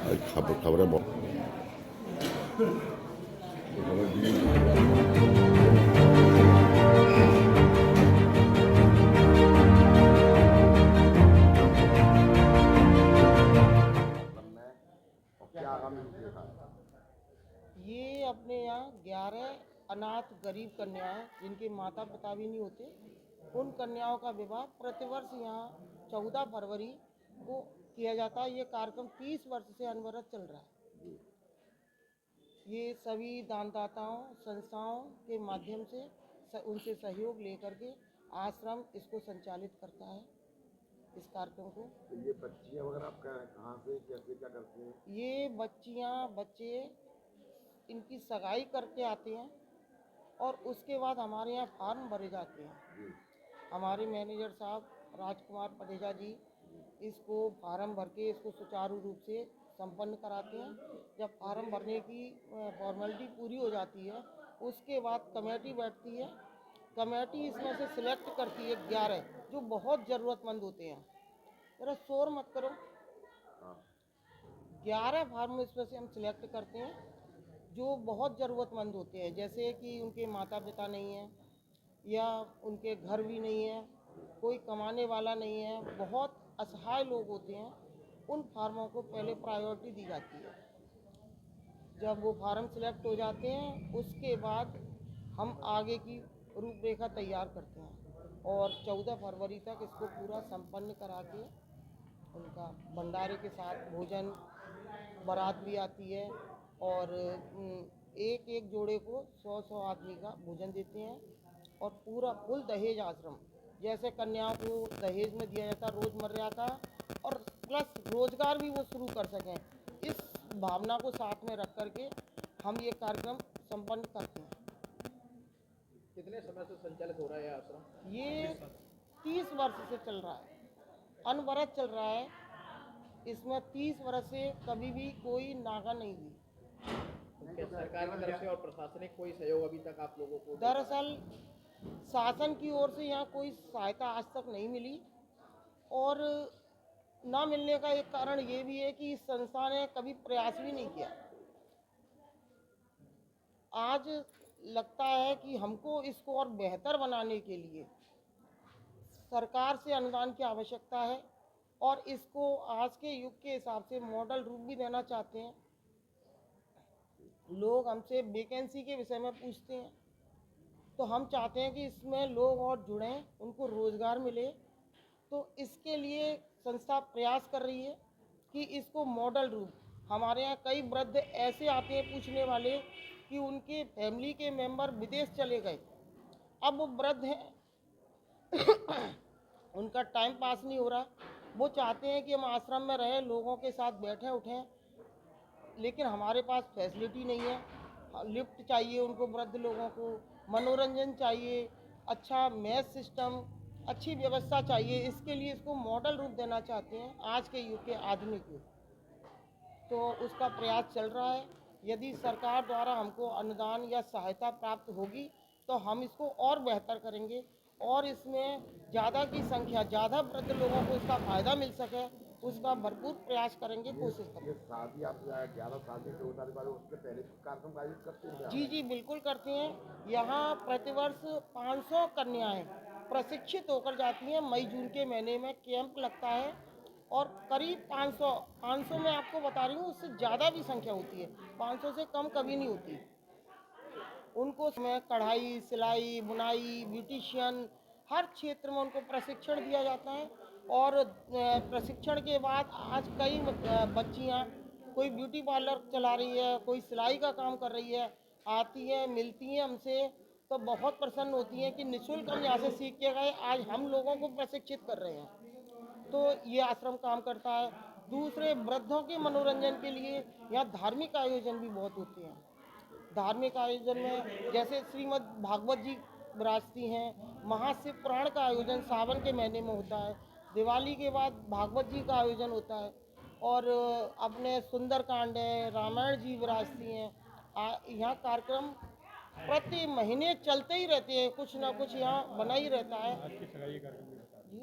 खबरें बहुत ये अपने यहाँ 11 अनाथ गरीब कन्याएं जिनके माता पिता भी नहीं होते, उन कन्याओं का विवाह प्रतिवर्ष यहाँ 14 फरवरी को किया जाता है। ये कार्यक्रम 30 वर्ष से अनवरत चल रहा है। ये सभी दानदाताओं संस्थाओं के माध्यम से उनसे सहयोग लेकर के आश्रम इसको संचालित करता है, इस कार्यक्रम को। तो ये बच्चियां वगैरह आप कहाँ से कैसे क्या करते हैं? ये बच्चे इनकी सगाई करके आते हैं और उसके बाद हमारे यहाँ फार्म भरे जाते हैं। हमारे मैनेजर साहब राजकुमार पटेजा जी इसको फार्म भर के इसको सुचारू रूप से संपन्न कराते हैं। जब फार्म भरने की फॉर्मेलिटी पूरी हो जाती है, उसके बाद कमेटी बैठती है। कमेटी इसमें से सिलेक्ट करती है 11 जो बहुत ज़रूरतमंद होते हैं। जरा शोर मत करो। 11 फार्म इसमें से हम सिलेक्ट करते हैं जो बहुत ज़रूरतमंद होते हैं, जैसे कि उनके माता पिता नहीं हैं या उनके घर भी नहीं है, कोई कमाने वाला नहीं है, बहुत असहाय लोग होते हैं। उन फार्मों को पहले प्रायोरिटी दी जाती है। जब वो फार्म सिलेक्ट हो जाते हैं, उसके बाद हम आगे की रूपरेखा तैयार करते हैं और 14 फरवरी तक इसको पूरा संपन्न करा के उनका भंडारे के साथ भोजन, बारात भी आती है और एक एक जोड़े को 100 आदमी का भोजन देते हैं और पूरा फुल दहेज आश्रम, जैसे कन्याओं को दहेज में दिया जाता रोजमर्रा का, और प्लस रोजगार भी वो शुरू कर सकें, इस भावना को साथ में रख करके हम ये कार्यक्रम संपन्न करते हैं। कितने समय से संचालित हो रहा है आश्रम? ये 30 वर्ष से चल रहा है, अनवरत चल रहा है। इसमें 30 वर्ष से कभी भी कोई नागा नहीं हुई। सरकार की तरफ से और प्रशासनिक कोई सहयोग अभी तक आप लोगों को? दरअसल शासन की ओर से यहाँ कोई सहायता आज तक नहीं मिली, और ना मिलने का एक कारण ये भी है कि इस संस्था ने कभी प्रयास भी नहीं किया। आज लगता है कि हमको इसको और बेहतर बनाने के लिए सरकार से अनुदान की आवश्यकता है और इसको आज के युग के हिसाब से मॉडल रूप भी देना चाहते हैं। लोग हमसे वैकेंसी के विषय में पूछते हैं, तो हम चाहते हैं कि इसमें लोग और जुड़ें, उनको रोज़गार मिले। तो इसके लिए संस्था प्रयास कर रही है कि इसको मॉडल रूप, हमारे यहाँ कई वृद्ध ऐसे आते हैं पूछने वाले कि उनके फैमिली के मेंबर विदेश चले गए, अब वो वृद्ध हैं उनका टाइम पास नहीं हो रहा, वो चाहते हैं कि हम आश्रम में रहें, लोगों के साथ बैठें उठें, लेकिन हमारे पास फैसिलिटी नहीं है। लिफ्ट चाहिए उनको, वृद्ध लोगों को मनोरंजन चाहिए, अच्छा मेस सिस्टम, अच्छी व्यवस्था चाहिए। इसके लिए इसको मॉडल रूप देना चाहते हैं आज के युग के आधुनिक युग, तो उसका प्रयास चल रहा है। यदि सरकार द्वारा हमको अनुदान या सहायता प्राप्त होगी तो हम इसको और बेहतर करेंगे और इसमें ज़्यादा की संख्या, ज़्यादा वृद्ध लोगों को इसका फ़ायदा मिल सके, उसका भरपूर प्रयास करेंगे, कोशिश करेंगे। शादी आप 11 शादी के होने के बाद उसके पहले कार्यक्रम आयोजित करते हैं? जी बिल्कुल करते हैं। यहाँ प्रतिवर्ष 500 कन्याएं प्रशिक्षित होकर जाती हैं। मई जून के महीने में कैंप लगता है और करीब 500 में आपको बता रही हूँ, उससे ज़्यादा भी संख्या होती है, 500 से कम कभी नहीं होती। उनको मैं कढ़ाई, सिलाई, बुनाई, ब्यूटिशियन, हर क्षेत्र में उनको प्रशिक्षण दिया जाता है। और प्रशिक्षण के बाद आज कई बच्चियाँ, कोई ब्यूटी पार्लर चला रही है, कोई सिलाई का काम कर रही है, आती हैं, मिलती हैं हमसे, तो बहुत प्रसन्न होती हैं कि निःशुल्क हम यहाँ से सीख के गए, आज हम लोगों को प्रशिक्षित कर रहे हैं। तो ये आश्रम काम करता है। दूसरे वृद्धों के मनोरंजन के लिए यहाँ धार्मिक आयोजन भी बहुत होते हैं। धार्मिक आयोजन में जैसे श्रीमद् भागवत जी विराजती हैं, महाशिव पुराण का आयोजन सावन के महीने में होता है, दिवाली के बाद भागवत जी का आयोजन होता है, और अपने सुंदरकांड है, रामायण जी विराजती हैं। यहाँ कार्यक्रम प्रति महीने चलते ही रहते हैं, कुछ ना कुछ यहाँ बना ही रहता है। जी।